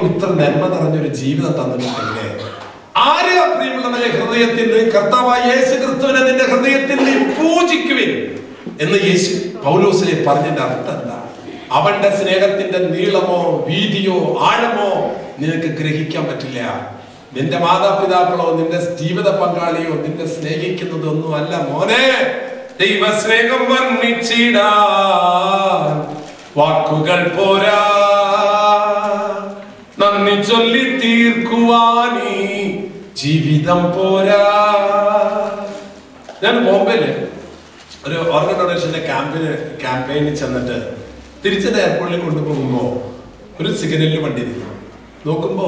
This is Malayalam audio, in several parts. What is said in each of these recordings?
ദൈവം ഇത്ര നന്മ നിറഞ്ഞൊരു ജീവിതം തന്നിട്ടുണ്ടെങ്കിലേ ആര് പ്രിയമുള്ളവരെ ഹൃദയത്തിൽ കർത്താവായ യേശു ക്രിസ്തുവിനെ നിന്റെ ഹൃദയത്തിൽ നീ പൂജിക്കുവിൻ എന്ന് യേശു പൗലോസിനെ പറഞ്ഞതിന്റെ അർത്ഥം എന്താ? അവന്റെ സ്നേഹത്തിന്റെ നീളമോ വീതിയോ ആഴമോ നിനക്ക് ഗ്രഹിക്കാൻ പറ്റില്ല. നിന്റെ മാതാപിതാക്കളോ നിന്റെ ജീവിത പങ്കാളിയോ നിന്നെ സ്നേഹിക്കുന്നതൊന്നും അല്ല മോനെ. ദൈവ സ്നേഹം വർണ്ണിച്ചിടാൻ വാക്കുകൾ പോരാ, നന്ദി ചൊല്ലി തീർക്കുവാനീ ജീവിതം പോരാ. ഞാൻ ബോംബെയില് ഒരു ഓർഗൻ ഡൊണേഷന്റെ ക്യാമ്പയിനിൽ ചെന്നിട്ട് തിരിച്ചത് എയർപോർട്ടിൽ കൊണ്ടുപോകുമ്പോ ഒരു സിഗ്നലിൽ വണ്ടി നോക്കുമ്പോ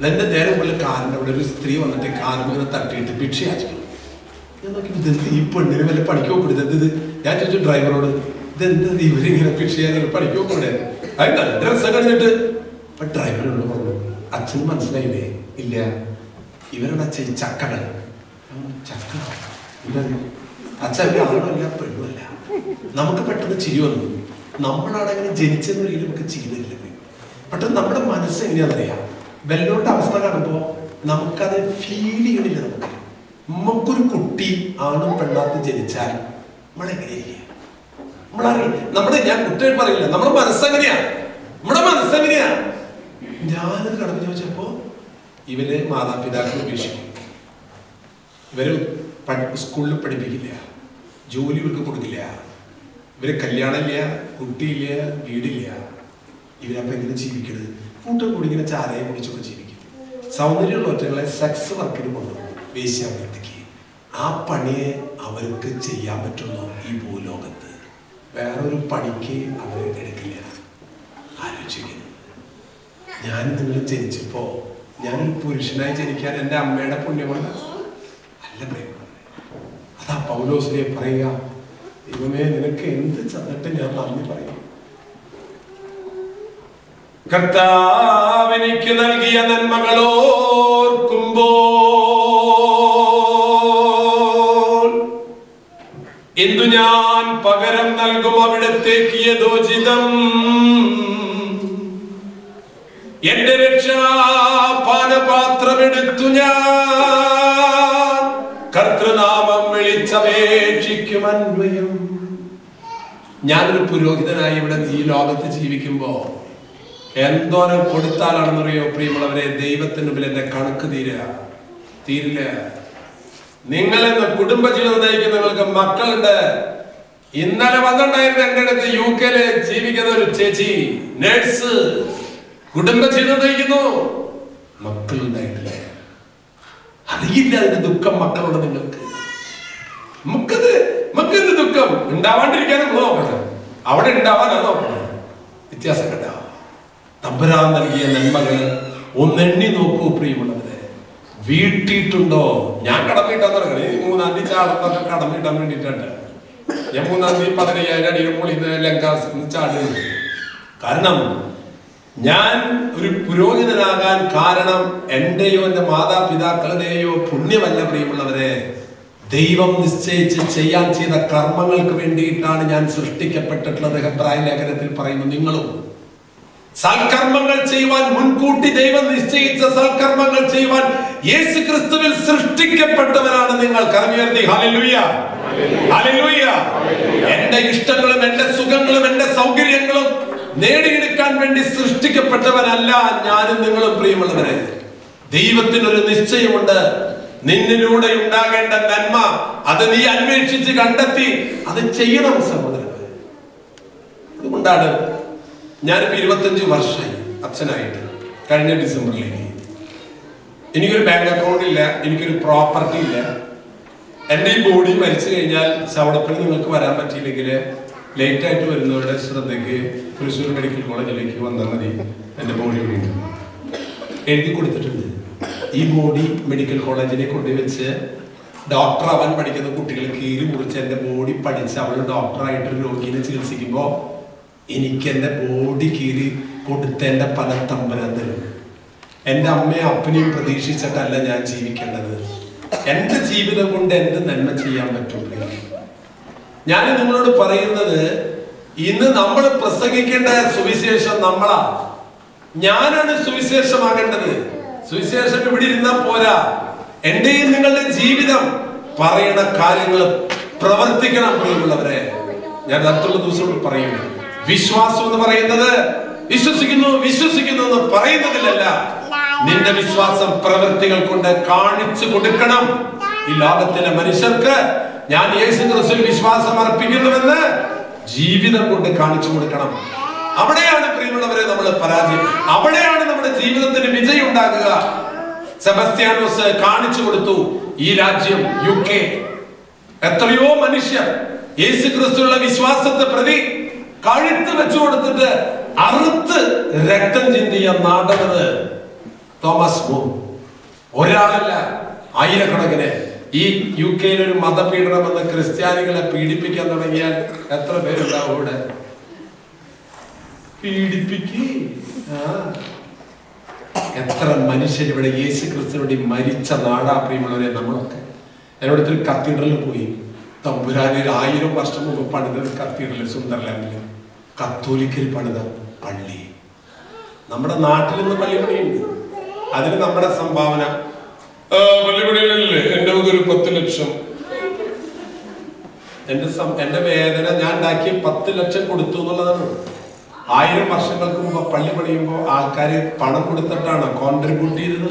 എന്റെ നേരെ മുകളിൽ കാറിന്റെ അവിടെ ഒരു സ്ത്രീ വന്നിട്ട് കാറിന് തട്ടിയിട്ട് ഭിക്ഷ യാചിക്കുന്നു. ഞാൻ നോക്കി ഈ പെണ്ണിന് വല്ല പണിക്ക് പോകൂടെ? ഇത് ഞാൻ ചോദിച്ചു ഡ്രൈവറോട്, ഇതെന്ത് ഇവരിങ്ങനെ ഭിക്ഷ പണിക്ക് പോകൂടെ? അത് നല്ല ഡ്രസ്സൊക്കെ കഴിഞ്ഞിട്ട് ഡ്രൈവറോട് പറഞ്ഞു, അച്ഛന് മനസ്സിലായില്ലേ? ഇല്ല, ഇവരുടെ അച്ഛൻ ചക്കകൾ. ചക്ക എന്താ അച്ഛൻ? ആണല്ല പെണ്ണുമല്ല. നമുക്ക് പെട്ടെന്ന് ചിരി വന്നു. നമ്മളാണെങ്കിൽ ജനിച്ചെന്ന രീതിയിൽ നമുക്ക് ചിരി വരില്ല. പെട്ടെന്ന് നമ്മുടെ മനസ്സ് എങ്ങനെയാണെന്നറിയാം. വെല്ലോന്റെ അവസ്ഥ കാണുമ്പോൾ നമുക്കത് ഫീൽ ചെയ്യണില്ല. നമുക്കൊരു കുട്ടി ആണും പെണ്ണാത്തും ജനിച്ചാൽ നമ്മളെങ്ങനെയായിരിക്കും? നമ്മളറിയാം. ഞാൻ കുട്ടികൾ പറയില്ല, നമ്മുടെ മനസ്സെങ്ങനെയാ? ഞാനത് കടന്നു ചോദിച്ചപ്പോ ഇവര് മാതാപിതാക്കൾ ഉപേക്ഷിക്കും, ഇവര് സ്കൂളിൽ പഠിപ്പിക്കില്ല, ജോലി ഇവർക്ക് കൊടുക്കില്ല, ഇവര് കല്യാണമില്ല, കുട്ടിയില്ല, വീടില്ല. ഇവരപ്പം എങ്ങനെ ജീവിക്കരുത്? കൂട്ടം കൂടി ഇങ്ങനെ ചാരയെ കുടിച്ചൊക്കെ ജീവിക്കും. സൗന്ദര്യമുള്ള ഒറ്റകളെ സെക്സ് വർക്കിന് കൊണ്ടുപോകും, വേശ്യാവൃത്തിക്ക്. ആ പണിയെ അവർക്ക് ചെയ്യാൻ പറ്റുള്ളൂ ഈ ഭൂലോകത്ത്. വേറൊരു പണിക്ക് അവർ എടുക്കില്ല. ആലോചിക്കുന്നത്, ഞാൻ നിങ്ങൾ ജനിച്ചപ്പോ ഞാനൊരു പുരുഷനായി ജനിക്കാൻ എൻ്റെ അമ്മയുടെ പുണ്യമാണ് അല്ല പ്രേമ. അതാ പൗലോസിനെ പറയുക, ദൈവമേ നിനക്ക് എന്ത് ചെന്നിട്ട് ഞാൻ നന്ദി പറയും. കർത്താവെനിക്ക് നൽകിയ നന്മകളോർക്കുമ്പോൾ എന്തു ഞാൻ പകരം നൽകും അവിടത്തേക്ക് യഥോചിതം. എന്റെ രക്ഷാപാനപാത്രമെടുത്തു ഞാൻ കർത്തൃനാമം വിളിച്ചപേക്ഷിക്കും അന്വയം. ഞാനൊരു പുരോഹിതനായി ഇവിടെ ഈ ലോകത്ത് ജീവിക്കുമ്പോ എന്തോരം കൊടുത്താലാണെന്നറിയോ പ്രിയമുള്ളവരെ? ദൈവത്തിന് മുമ്പിൽ എന്റെ കണക്ക് തീരില്ല. നിങ്ങളെന്ന് കുടുംബജീവിതം നയിക്കുന്ന നിങ്ങൾക്ക് മക്കളുണ്ട്. ഇന്നലെ വന്നിട്ടുണ്ടായിരുന്നു എന്റെ അടുത്ത് UK ജീവിക്കുന്ന ഒരു ചേച്ചി, നേഴ്സ്, കുടുംബജീവിതം നയിക്കുന്നു, മക്കളുണ്ടായിട്ടില്ല. അറിയില്ല അതിന്റെ ദുഃഖം മക്കളുണ്ട് നിങ്ങൾക്ക്. മക്കൾക്ക് ദുഃഖം ഉണ്ടാവാണ്ടിരിക്കാനും നോക്കണം, അവിടെ ഉണ്ടാവാനാണ് നോക്കണം. വ്യത്യാസം കേട്ടോ. തമ്പുരാൻ നൽകിയ നന്മകള് ഒന്നെണ്ണി നോക്കൂ പ്രിയമുള്ളവരെ. വീട്ടിട്ടുണ്ടോ? ഞാൻ കടമിട്ടാന്ന് പറയുന്നത് 3-ാം തീയതി ചാടുന്നൊക്കെ കടമിട്ടാൻ വേണ്ടിയിട്ടുണ്ട്. ഞാൻ 3-ാം തീയതി 15,000 അടിയിൽ പൊളിന്ന് ലങ്കാസ് ചാടുന്നു. കാരണം ഞാൻ ഒരു പുരോഹിതനാകാൻ കാരണം എന്റെയോ എന്റെ മാതാപിതാക്കളുടെയോ പുണ്യമല്ല പ്രിയമുള്ളവരെ. ദൈവം നിശ്ചയിച്ച് ചെയ്യാൻ ചെയ്ത കർമ്മങ്ങൾക്ക് വേണ്ടിയിട്ടാണ് ഞാൻ സൃഷ്ടിക്കപ്പെട്ടിട്ടുള്ളത്. ഹെബ്രായ ലേഖനത്തിൽ പറയുന്നു, നിങ്ങളും സൽക്കർമ്മങ്ങൾ ചെയ്യുവാൻ മുൻകൂട്ടി ദൈവം നിശ്ചയിച്ച സൽക്കർമ്മങ്ങൾ ചെയ്യുവാൻ യേശു ക്രിസ്തുവിൽ സൃഷ്ടിക്കപ്പെട്ടവരാണ് നിങ്ങൾ. കരമുയർത്തി ഹല്ലേലൂയ, ഹല്ലേലൂയ. എന്റെ ഇഷ്ടങ്ങളും എന്റെ സുഖങ്ങളും എന്റെ സൗകര്യങ്ങളും നേടിയെടുക്കാൻ വേണ്ടി സൃഷ്ടിക്കപ്പെട്ടവരല്ല ഞാനും നിങ്ങളും പ്രിയമുള്ളവരെ. ദൈവത്തിനൊരു നിശ്ചയമുണ്ട്. നിന്നിലൂടെ ഉണ്ടാകേണ്ട നന്മ അത് നീ അന്വേഷിച്ച് കണ്ടെത്തി അത് ചെയ്യണം സഹോദരൻ. അതുകൊണ്ടാണ് ഞാനിപ്പോ 25 വർഷമായി അച്ഛനായിട്ട്. കഴിഞ്ഞ ഡിസംബറിലേക്ക് എനിക്കൊരു ബാങ്ക് അക്കൗണ്ട് ഇല്ല, എനിക്കൊരു പ്രോപ്പർട്ടി ഇല്ല. എൻ്റെ ഈ ബോഡി മരിച്ചു കഴിഞ്ഞാൽ ശവടപ്പണി നിങ്ങൾക്ക് വരാൻ പറ്റിയില്ലെങ്കിൽ ലേറ്റ് ആയിട്ട് വരുന്നവരുടെ ശ്രദ്ധയ്ക്ക് തൃശ്ശൂർ മെഡിക്കൽ കോളേജിലേക്ക് വന്നാൽ മതി. എൻ്റെ ബോഡി ഇവിടെ എഴുതി കൊടുത്തിട്ടുണ്ട്. ഈ ബോഡി മെഡിക്കൽ കോളേജിനെ കൊണ്ടുവച്ച് ഡോക്ടർ അവൻ പഠിക്കുന്ന കുട്ടികൾ കീറി മുറിച്ച് എൻ്റെ ബോഡി പഠിച്ച് അവൾ ഡോക്ടറായിട്ടൊരു രോഗിയെ ചികിത്സിക്കുമ്പോൾ എനിക്ക് എൻ്റെ ബോഡി കീറി കൊടുത്തേണ്ട പല തമ്പുരാൻ തരും. എൻ്റെ അമ്മയും അപ്പനെയും പ്രതീക്ഷിച്ചിട്ടല്ല ഞാൻ ജീവിക്കേണ്ടത്. എൻ്റെ ജീവിതം കൊണ്ട് എന്ത് നന്മ ചെയ്യാൻ പറ്റും? ഞാൻ നിങ്ങളോട് പറയുന്നത്, ഇന്ന് നമ്മൾ പ്രസംഗിക്കേണ്ട സുവിശേഷം നമ്മളാ. ഞാനാണ് സുവിശേഷമാകേണ്ടത്. സുവിശേഷം ഇവിടെ ഇരുന്നാ പോരാ. എന്റെയും നിങ്ങളുടെ ജീവിതം പറയുന്ന കാര്യങ്ങൾ പ്രവർത്തിക്കണം. പ്രിയമുള്ളവരെ, ഞാൻ അടുത്തുള്ള ദിവസം പറയുന്നു, വിശ്വാസം എന്ന് പറയുന്നത് വിശ്വസിക്കുന്നു എന്ന് പറയുന്നതിലല്ല, നിന്റെ വിശ്വാസം പ്രവൃത്തികൾ കൊണ്ട് കാണിച്ചു കൊടുക്കണം. ഈ ലോകത്തിലെ മനുഷ്യർക്ക് ഞാൻ യേശു ക്രിസ്തുവിൽ വിശ്വാസം അർപ്പിക്കുന്നുവെന്ന് ജീവിതം കൊണ്ട് കാണിച്ചു കൊടുക്കണം. അവിടെയാണ് പ്രിയമുള്ളവരെ നമ്മൾ പരാജയം. അവിടെയാണ് നമ്മുടെ ജീവിതത്തിന് വിജയം ഉണ്ടാകുക. സെബസ്ത്യാനോസ് കാണിച്ചു കൊടുത്തു. ഈ രാജ്യം UK എത്രയോ മനുഷ്യർ യേശു ക്രിസ്തുവിലുള്ള വിശ്വാസത്തെ പ്രതി കഴുത്ത് വെച്ചു കൊടുത്തിട്ട് അറുത്ത് രക്തം ചിന്തിയ നാടകത് തോമസ് മൂർ. ഒരാളല്ല, ആയിരക്കണക്കിന്. ഈ UK ഒരു മതപീഡനം എന്ന് ക്രിസ്ത്യാനികളെ പീഡിപ്പിക്കാൻ തുടങ്ങിയാൽ എത്ര പേരുണ്ടാവും ഇവിടെ? എത്ര മനുഷ്യർ ഇവിടെ യേശു ക്രിസ്തുവിന് വേണ്ടി മരിച്ച നാടാ പ്രിയമുള്ളവരെ നമ്മളൊക്കെ. ഞാനിവിടുത്തെ ഒരു കത്തീഡ്രലിൽ പോയി. തമ്പുരാനിൽ 1000 വർഷം മുമ്പ് പണിത കത്തീഡ്രൽ, സുന്ദർലാൻഡില് കത്തോലിക്കൽ പണിത പള്ളി. നമ്മുടെ നാട്ടിൽ നിന്ന് പള്ളിപ്പണിയുണ്ട്. അതിന് നമ്മുടെ സംഭാവന പള്ളിപ്പണിയിലല്ലേ. എന്റെ ഒരു 10 ലക്ഷം. എന്റെ വേദന ഞാൻ ഉണ്ടാക്കിയ 10 ലക്ഷം കൊടുത്തു എന്നുള്ളതാണ്. 1000 വർഷങ്ങൾക്ക് മുമ്പ് പള്ളി പണിയുമ്പോൾ ആൾക്കാര് പണം കൊടുത്തിട്ടാണ് കോൺട്രിബ്യൂട്ട് ചെയ്തത്?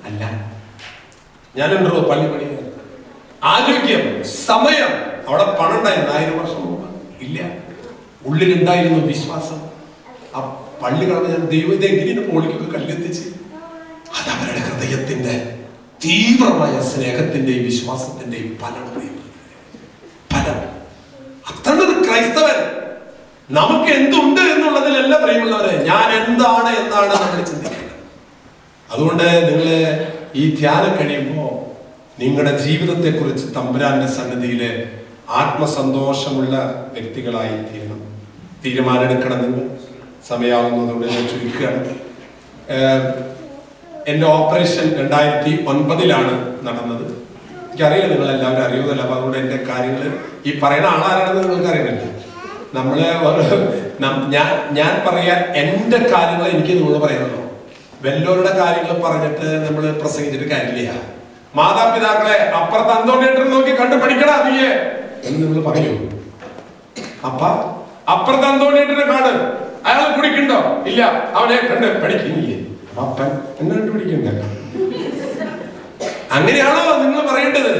അല്ല. ഞാനുണ്ടോ പള്ളി പണിയ? ആരോഗ്യം, സമയം. അവിടെ പണം ഉണ്ടായിരുന്നു 1000 വർഷം മുമ്പ്? ഇല്ല. ഉള്ളിലുണ്ടായിരുന്നു വിശ്വാസം. ആ പള്ളി കാണുമ്പോൾ ഞാൻ ദൈവം എങ്ങനെയാണ് പോളിക്കൊക്കെ കല്ലെത്തിച്ച്. അത് അവരുടെ ഹൃദയത്തിന്റെ തീവ്രമായ സ്നേഹത്തിന്റെയും വിശ്വാസത്തിന്റെയും ഫലം. അതാണ് ക്രൈസ്തവൻ. നമുക്ക് എന്തുണ്ട് എന്നുള്ളതിലല്ല പ്രിയമുള്ളവരെ, ഞാൻ എന്താണ് എന്നാണ് നമ്മൾ ചിന്തിക്കുന്നത്. അതുകൊണ്ട് നിങ്ങള് ഈ ധ്യാനം കഴിയുമ്പോൾ നിങ്ങളുടെ ജീവിതത്തെ കുറിച്ച് തമ്പുരാന്റെ സന്നിധിയില് ആത്മസന്തോഷമുള്ള വ്യക്തികളായി തീരുമാനമെടുക്കണം. നിങ്ങൾ സമയമാകുന്നതോടെ ഞാൻ ചുരുക്കുകയാണ്. എന്റെ ഓപ്പറേഷൻ 2009 നടന്നത്. എനിക്കറിയില്ല നിങ്ങൾ എല്ലാവരും അറിയുന്നല്ല. അപ്പൊ അതുകൊണ്ട് എന്റെ കാര്യങ്ങൾ ഈ പറയുന്ന ആളാരാണെന്ന് നിങ്ങൾക്ക് അറിയണില്ല. ഞാൻ പറയാ എന്റെ കാര്യങ്ങൾ എനിക്ക് നിങ്ങൾ പറയുന്നല്ലോ. വല്ലവരുടെ കാര്യങ്ങൾ പറഞ്ഞിട്ട് നമ്മൾ പ്രസംഗിച്ചിട്ട് കാര്യമില്ല. മാതാപിതാക്കളെ അപ്പുറത്ത് അന്തോണിയേട്ടൻ നോക്കി കണ്ടു പഠിക്കടാ നീയെ എന്ന് നിങ്ങൾ പറയൂ. അപ്പ അപ്പുറത്ത് അന്തോണിയേട്ടനെ കാണ്, അയാൾ കുടിക്കണ്ടോ? ഇല്ല, അവനെ കണ്ട് പഠിക്കുന്നില്ലേ? അപ്പൻ എന്നെ കണ്ടു പിടിക്കണ്ട. അങ്ങനെയാണോ നിങ്ങൾ പറയേണ്ടത്?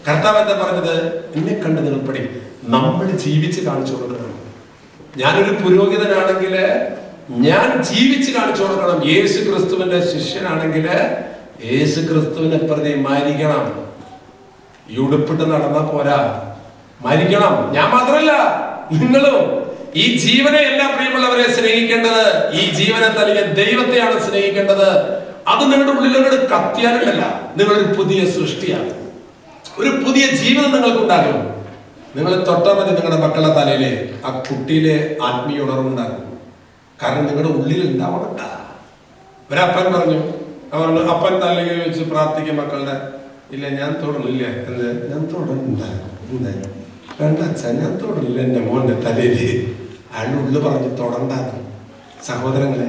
കർത്താവ് എന്താ പറഞ്ഞത്? എന്നെ കണ്ട് നിങ്ങൾ പഠിക്കും. നമ്മൾ ജീവിച്ച് കാണിച്ചു കൊടുക്കണം. ഞാനൊരു പുരോഹിതനാണെങ്കിൽ ഞാൻ ജീവിച്ച് കാണിച്ചു കൊടുക്കണം. യേശു ക്രിസ്തുവിന്റെ ശിഷ്യനാണെങ്കിൽ യേശു ക്രിസ്തുവിനെ പ്രതി മരിക്കണം. ഈ ഉടുപ്പിട്ട് നടന്നാ പോരാ, മരിക്കണം. ഞാൻ മാത്രമല്ല, നിങ്ങളും. ഈ ജീവനെ എല്ലാ പ്രിയമുള്ളവരെ സ്നേഹിക്കേണ്ടത്, ഈ ജീവനെ നൽകിയ ദൈവത്തെയാണ് സ്നേഹിക്കേണ്ടത്. അത് നിങ്ങളുടെ ഉള്ളിലൂടെ കത്തിയാലല്ല, നിങ്ങളൊരു പുതിയ സൃഷ്ടിയാണ്. ഒരു പുതിയ ജീവിതം നിങ്ങൾക്കുണ്ടാകും. നിങ്ങൾ തൊട്ടാൽ മതി നിങ്ങളുടെ മക്കളുടെ തലയിലെ ആ കുട്ടിയിലെ ആത്മീയ ഉണർവുണ്ടാകും. കാരണം നിങ്ങളുടെ ഉള്ളിൽ ഉണ്ടാവണ. ഒരപ്പൻ പറഞ്ഞു, അപ്പൻ തലയിൽ വെച്ച് പ്രാർത്ഥിക്കും മക്കളുടെ. ഇല്ല, ഞാൻ തൊടണില്ല. എന്ത്? ഞാൻ തൊടണ്ട. എന്താ? വേണ്ട അച്ഛാ, ഞാൻ തൊടണില്ല എൻ്റെ മോന്റെ തലയില്. അയാളുടെ ഉള്ളിൽ പറഞ്ഞ് തൊടണ്ടാന്ന്. സഹോദരങ്ങളെ,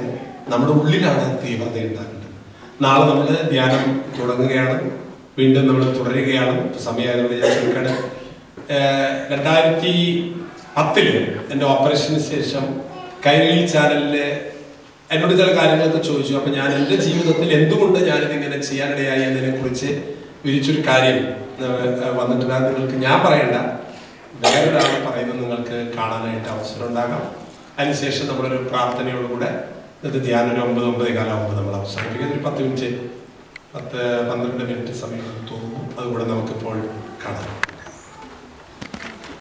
നമ്മുടെ ഉള്ളിലാണ് തീവ്രത ഉണ്ടാക്കേണ്ടത്. നാളെ നമ്മൾ ധ്യാനം തുടങ്ങുകയാണ്. വീണ്ടും നമ്മൾ തുടരുകയാണ്. സമയമായതുകൊണ്ട് ഞാൻ ചോദിക്കാണ്. 2010 എൻ്റെ ഓപ്പറേഷന് ശേഷം കൈരളി ചാനലില് എന്നോട് ചില കാര്യങ്ങളൊക്കെ ചോദിച്ചു. അപ്പൊ ഞാൻ എൻ്റെ ജീവിതത്തിൽ എന്തുകൊണ്ട് ഞാനിതിങ്ങനെ ചെയ്യാനിടയായി എന്നതിനെ കുറിച്ച് വിരിച്ചൊരു കാര്യം വന്നിട്ടുണ്ട്. അത് നിങ്ങൾക്ക് ഞാൻ പറയണ്ട, വേറൊരാൾ പറയുന്നത് നിങ്ങൾക്ക് കാണാനായിട്ട് അവസരം ഉണ്ടാകാം. അതിനുശേഷം നമ്മളൊരു പ്രാർത്ഥനയോടുകൂടെ ഇത് ധ്യാനം ഒരു 9-9:15 നമ്മൾ അവസാനിപ്പിക്കുന്നത്. ഒരു 10 മിനിറ്റ് 10-12 മിനിറ്റ് സമയം തോന്നുന്നു. അതുകൂടെ നമുക്കിപ്പോൾ കാണാം.